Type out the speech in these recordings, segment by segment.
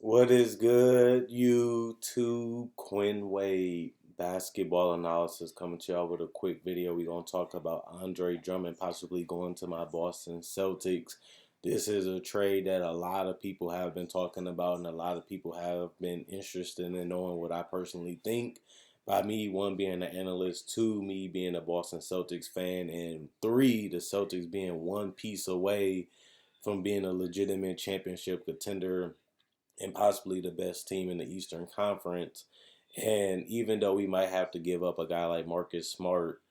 What is good, YouTube? Quinn Wade basketball analysis coming to y'all with a quick video. We're going to talk about Andre Drummond possibly going to my Boston Celtics. This is a trade that a lot of people have been talking about, and a lot of people have been interested in knowing what I personally think. By me, one, being an analyst, two, me being a Boston Celtics fan, and three, the Celtics being one piece away from being a legitimate championship contender and possibly the best team in the Eastern Conference. And even though we might have to give up a guy like Marcus Smart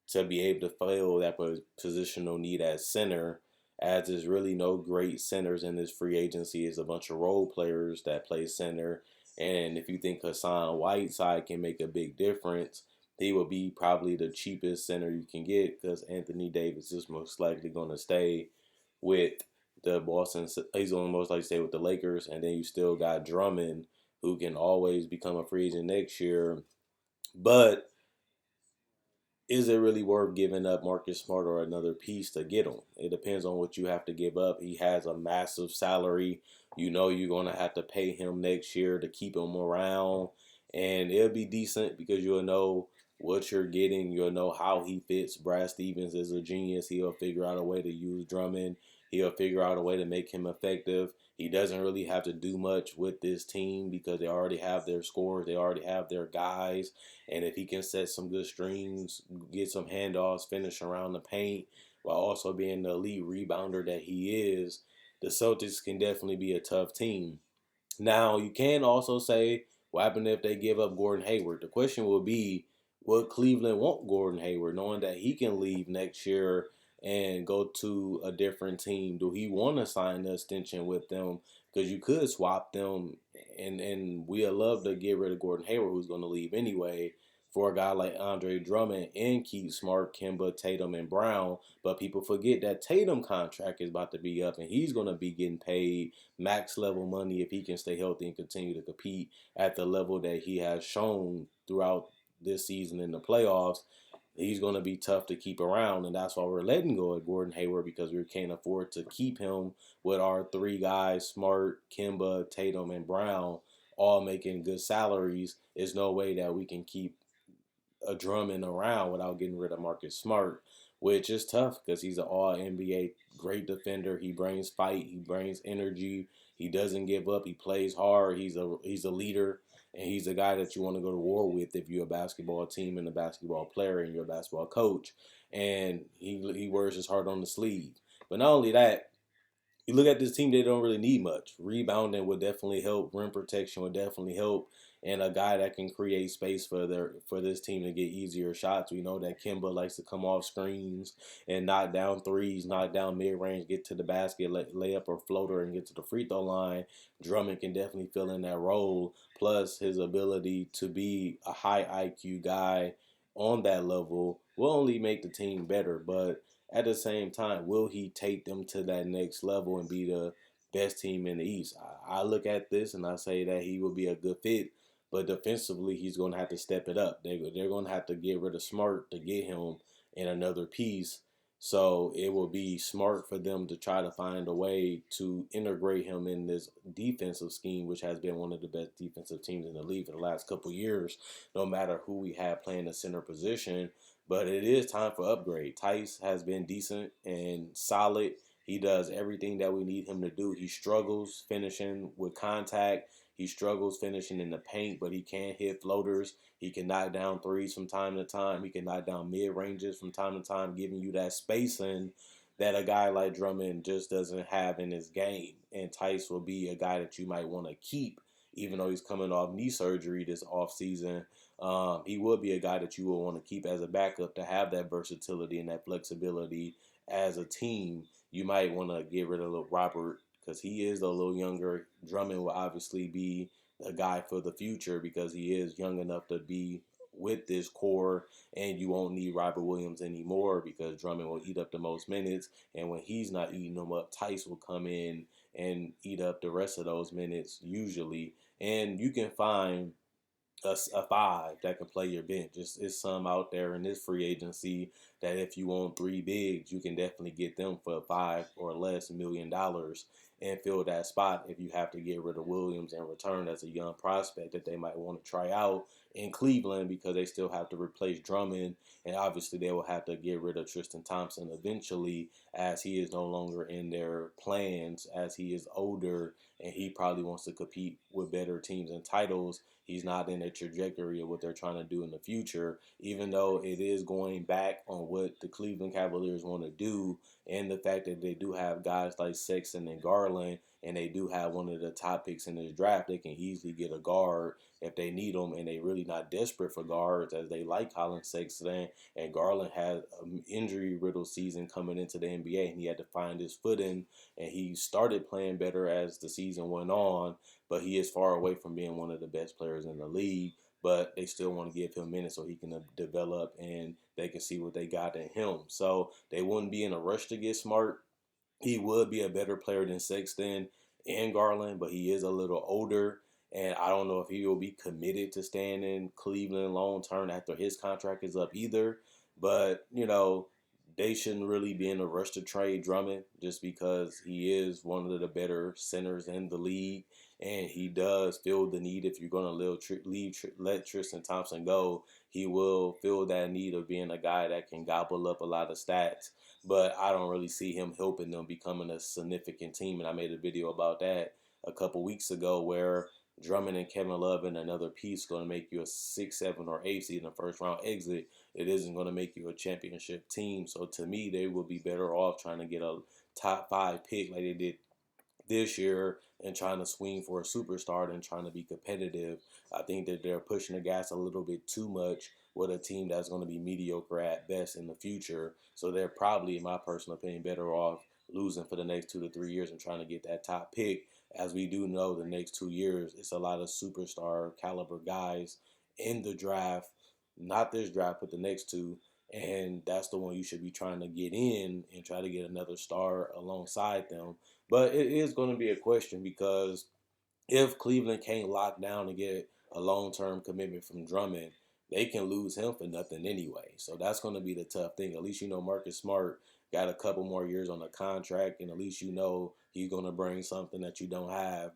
to be able to fill that positional need at center, as there's really no great centers in this free agency, is a bunch of role players that play center. And if you think Hassan Whiteside can make a big difference, he will be probably the cheapest center you can get because Anthony Davis is most likely going to stay with the Boston. He's going to most likely stay with the Lakers, and then you still got Drummond, who can always become a free agent next year. But is it really worth giving up Marcus Smart or another piece to get him? It depends on what you have to give up. He has a massive salary. You know you're going to have to pay him next year to keep him around. And it'll be decent because you'll know what you're getting. You'll know how he fits. Brad Stevens is a genius. He'll figure out a way to use Drummond. He'll figure out a way to make him effective. He doesn't really have to do much with this team because they already have their scores. They already have their guys. And if he can set some good screens, get some handoffs, finish around the paint, while also being the elite rebounder that he is, the Celtics can definitely be a tough team. Now, you can also say, what happened if they give up Gordon Hayward? The question will be, would Cleveland want Gordon Hayward, knowing that he can leave next year and go to a different team? Do he want to sign the extension with them? Because you could swap them, and we'd love to get rid of Gordon Hayward, who's going to leave anyway, for a guy like Andre Drummond and keep Smart, Kemba, Tatum, and Brown. But people forget that Tatum contract is about to be up, and he's going to be getting paid max level money if he can stay healthy and continue to compete at the level that he has shown throughout this season in the playoffs. He's going to be tough to keep around, and that's why we're letting go of Gordon Hayward, because we can't afford to keep him with our three guys, Smart, Kimba, Tatum, and Brown, all making good salaries. There's no way that we can keep a Drummond around without getting rid of Marcus Smart, which is tough because he's an all NBA great defender. He brings fight, he brings energy, he doesn't give up, he plays hard, he's a leader, and he's a guy that you want to go to war with if you're a basketball team and a basketball player and you're a basketball coach. And he wears his heart on the sleeve. But not only that, you look at this team, they don't really need much. Rebounding would definitely help. Rim protection would definitely help. And a guy that can create space for this team to get easier shots. We know that Kimba likes to come off screens and knock down threes, knock down mid range, get to the basket, lay up or floater, and get to the free throw line. Drummond can definitely fill in that role. Plus his ability to be a high IQ guy on that level will only make the team better. But at the same time, will he take them to that next level and be the best team in the East? I look at this and I say that he will be a good fit, but defensively, he's going to have to step it up. They're going to have to get rid of Smart to get him in another piece. So it will be smart for them to try to find a way to integrate him in this defensive scheme, which has been one of the best defensive teams in the league for the last couple years, no matter who we have playing the center position. But it is time for upgrade. Tice has been decent and solid. He does everything that we need him to do. He struggles finishing with contact. He struggles finishing in the paint, but he can hit floaters. He can knock down threes from time to time. He can knock down mid ranges from time to time, giving you that spacing that a guy like Drummond just doesn't have in his game. And Tice will be a guy that you might want to keep, even though he's coming off knee surgery this offseason. He will be a guy that you will want to keep as a backup to have that versatility and that flexibility as a team. You might want to get rid of Robert because he is a little younger. Drummond will obviously be a guy for the future because he is young enough to be with this core, and you won't need Robert Williams anymore because Drummond will eat up the most minutes, and when he's not eating them up, Tice will come in and eat up the rest of those minutes usually. And you can find a five that can play your bench. It's some out there in this free agency that if you want three bigs, you can definitely get them for $5 or less $1 million. and fill that spot if you have to get rid of Williams and return as a young prospect that they might want to try out in Cleveland because they still have to replace Drummond, and obviously they will have to get rid of Tristan Thompson eventually as he is no longer in their plans as he is older and he probably wants to compete with better teams and titles. He's not in the trajectory of what they're trying to do in the future, even though it is going back on what the Cleveland Cavaliers want to do and the fact that they do have guys like Sexton and Garland and they do have one of the top picks in this draft. They can easily get a guard if they need them, and they really not desperate for guards as they like Colin Sexton. And Garland had an injury-riddled season coming into the NBA, and he had to find his footing, and he started playing better as the season went on, but he is far away from being one of the best players in the league. But they still want to give him minutes so he can develop and they can see what they got in him. So they wouldn't be in a rush to get Smart. He would be a better player than Sexton and Garland, but he is a little older. And I don't know if he will be committed to staying in Cleveland long term after his contract is up either. But, they shouldn't really be in a rush to trade Drummond just because he is one of the better centers in the league. And he does feel the need if you're going to let Tristan Thompson go. He will feel that need of being a guy that can gobble up a lot of stats, but I don't really see him helping them becoming a significant team. And I made a video about that a couple weeks ago where Drummond and Kevin Love and another piece going to make you a 6, 7, or 8 seed in the first round exit. It isn't going to make you a championship team. So to me, they will be better off trying to get a top 5 pick like they did this year and trying to swing for a superstar and trying to be competitive. I think that they're pushing the gas a little bit too much with a team that's going to be mediocre at best in the future. So they're probably, in my personal opinion, better off losing for the next 2 to 3 years and trying to get that top pick. As we do know, the next 2 years, it's a lot of superstar caliber guys in the draft. Not this draft, but the next two. And that's the one you should be trying to get in and try to get another star alongside them. But it is going to be a question because if Cleveland can't lock down and get a long-term commitment from Drummond, they can lose him for nothing anyway. So that's going to be the tough thing. At least Marcus Smart got a couple more years on the contract, and at least he's going to bring something that you don't have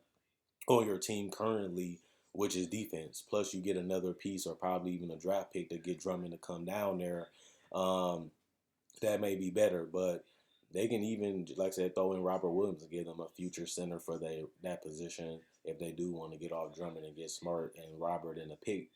on your team currently, which is defense. Plus, you get another piece or probably even a draft pick to get Drummond to come down there. That may be better, but they can even, like I said, throw in Robert Williams and give them a future center for that position if they do want to get off Drummond and get Smart and Robert in the pick.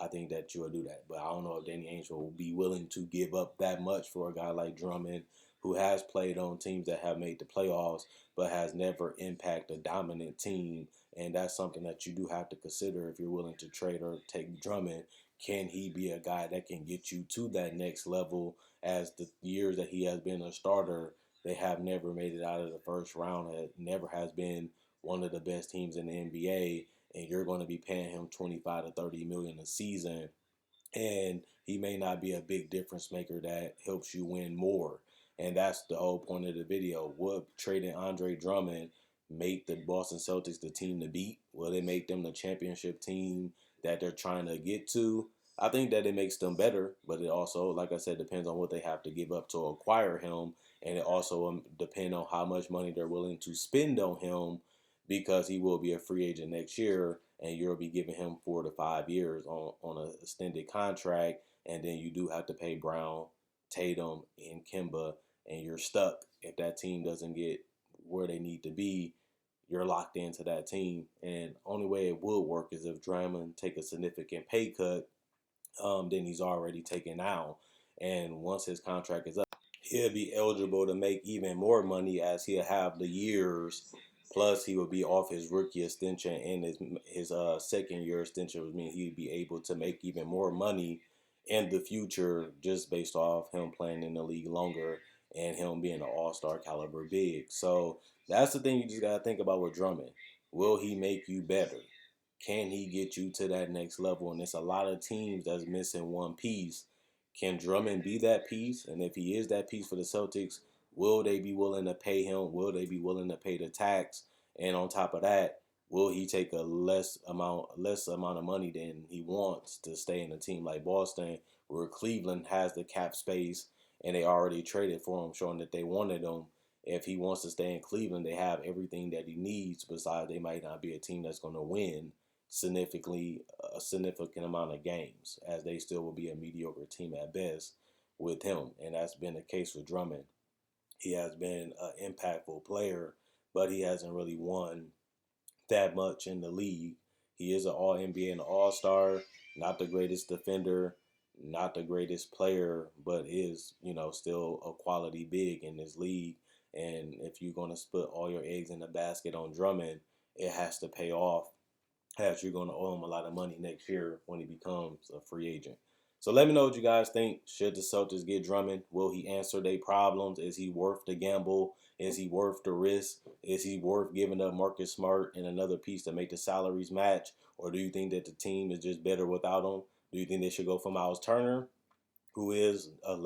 I think that you will do that. But I don't know if Danny Ainge will be willing to give up that much for a guy like Drummond, who has played on teams that have made the playoffs but has never impacted a dominant team. And that's something that you do have to consider if you're willing to trade or take Drummond. Can he be a guy that can get you to that next level? As the years that he has been a starter, they have never made it out of the first round. It never has been one of the best teams in the NBA, and you're going to be paying him 25 to 30 million a season, and he may not be a big difference maker that helps you win more. And that's the whole point of the video. Would trading Andre Drummond make the Boston Celtics the team to beat? Will it make them the championship team that they're trying to get to? I think that it makes them better, but it also, like I said, depends on what they have to give up to acquire him. And it also depends on how much money they're willing to spend on him because he will be a free agent next year and you'll be giving him 4 to 5 years on an extended contract. And then you do have to pay Brown, Tatum, and Kemba, and you're stuck. If that team doesn't get where they need to be, you're locked into that team. And only way it would work is if Drummond take a significant pay cut than he's already taken now. And once his contract is up, he'll be eligible to make even more money as he'll have the years. Plus, he will be off his rookie extension and his second year extension, which means he'd be able to make even more money in the future just based off him playing in the league longer and him being an all-star caliber big. So that's the thing you just got to think about with Drummond. Will he make you better? Can he get you to that next level? And it's a lot of teams that's missing one piece. Can Drummond be that piece? And if he is that piece for the Celtics, will they be willing to pay him? Will they be willing to pay the tax? And on top of that, will he take a less amount of money than he wants to stay in a team like Boston, where Cleveland has the cap space and they already traded for him, showing that they wanted him? if he wants to stay in Cleveland, they have everything that he needs. Besides, they might not be a team that's going to win a significant amount of games, as they still will be a mediocre team at best with him. And that's been the case with Drummond. He has been an impactful player, but he hasn't really won that much in the league. He is an All NBA and an All Star, not the greatest defender, not the greatest player, but is, still a quality big in this league. And if you're going to put all your eggs in the basket on Drummond, it has to pay off, as you're going to owe him a lot of money next year when he becomes a free agent. So let me know what you guys think. Should the Celtics get Drummond? Will he answer their problems? Is he worth the gamble? Is he worth the risk? Is he worth giving up Marcus Smart and another piece to make the salaries match? Or do you think that the team is just better without him? Do you think they should go for Miles Turner, who is a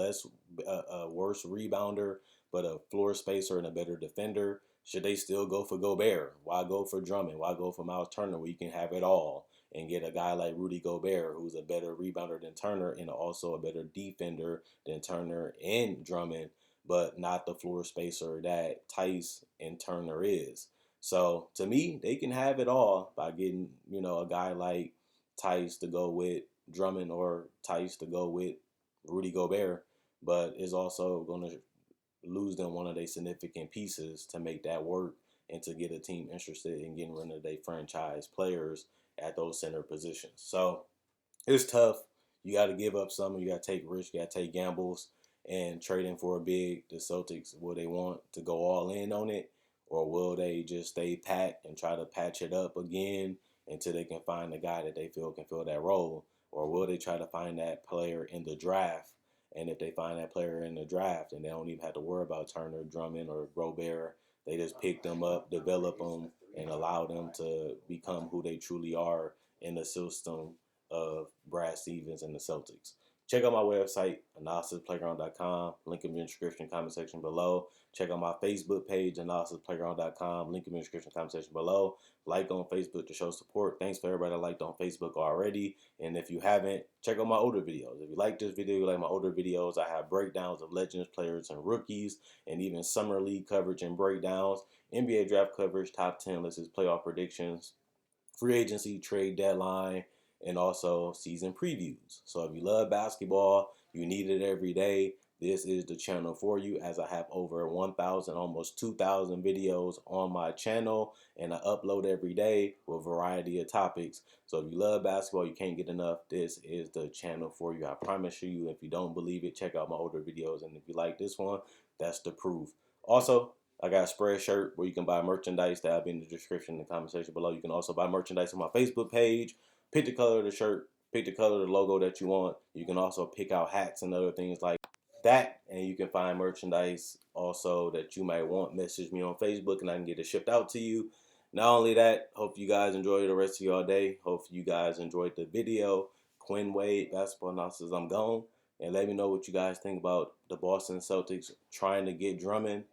worse rebounder, but a floor spacer and a better defender? Should they still go for Gobert? Why go for Drummond? Why go for Miles Turner where you can have it all and get a guy like Rudy Gobert, who's a better rebounder than Turner and also a better defender than Turner and Drummond, but not the floor spacer that Tice and Turner is? So to me, they can have it all by getting, a guy like Tice to go with Drummond or Tice to go with Rudy Gobert, but is also going to lose them one of their significant pieces to make that work and to get a team interested in getting rid of their franchise players at those center positions. So it's tough. You got to give up some. You got to take risks. You got to take gambles. And trading for a big, the Celtics, will they want to go all in on it? Or will they just stay pat and try to patch it up again until they can find a guy that they feel can fill that role? Or will they try to find that player in the draft? And if they find that player in the draft and they don't even have to worry about Turner, Drummond, or Gobert, they just pick them up, develop them, and allow them to become who they truly are in the system of Brad Stevens and the Celtics. Check out my website, analysisplayground.com. Link in the description, comment section below. Check out my Facebook page, analysisplayground.com. Link in the description, comment section below. Like on Facebook to show support. Thanks for everybody that liked on Facebook already. And if you haven't, check out my older videos. If you like this video, you like my older videos, I have breakdowns of legends, players, and rookies, and even summer league coverage and breakdowns, NBA draft coverage, top 10 lists, playoff predictions, free agency, trade deadline, and also season previews. So if you love basketball, you need it every day, this is the channel for you, as I have over 1,000, almost 2,000 videos on my channel, and I upload every day with a variety of topics. So if you love basketball, you can't get enough, this is the channel for you. I promise you, if you don't believe it, check out my older videos, and if you like this one, that's the proof. Also, I got a spread shirt where you can buy merchandise. That'll be in the description in the comment section below. You can also buy merchandise on my Facebook page. Pick the color of the shirt, pick the color of the logo that you want. You can also pick out hats and other things like that. And you can find merchandise also that you might want. Message me on Facebook and I can get it shipped out to you. Not only that, hope you guys enjoy the rest of your day. Hope you guys enjoyed the video. Quinn Wade, basketball analysis, I'm gone. And let me know what you guys think about the Boston Celtics trying to get Drummond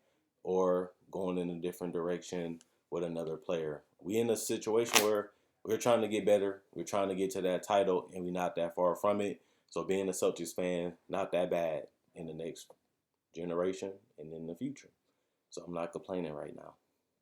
or going in a different direction with another player. We in a situation where we're trying to get better. We're trying to get to that title, and we're not that far from it. So being a Celtics fan, not that bad in the next generation and in the future. So I'm not complaining right now.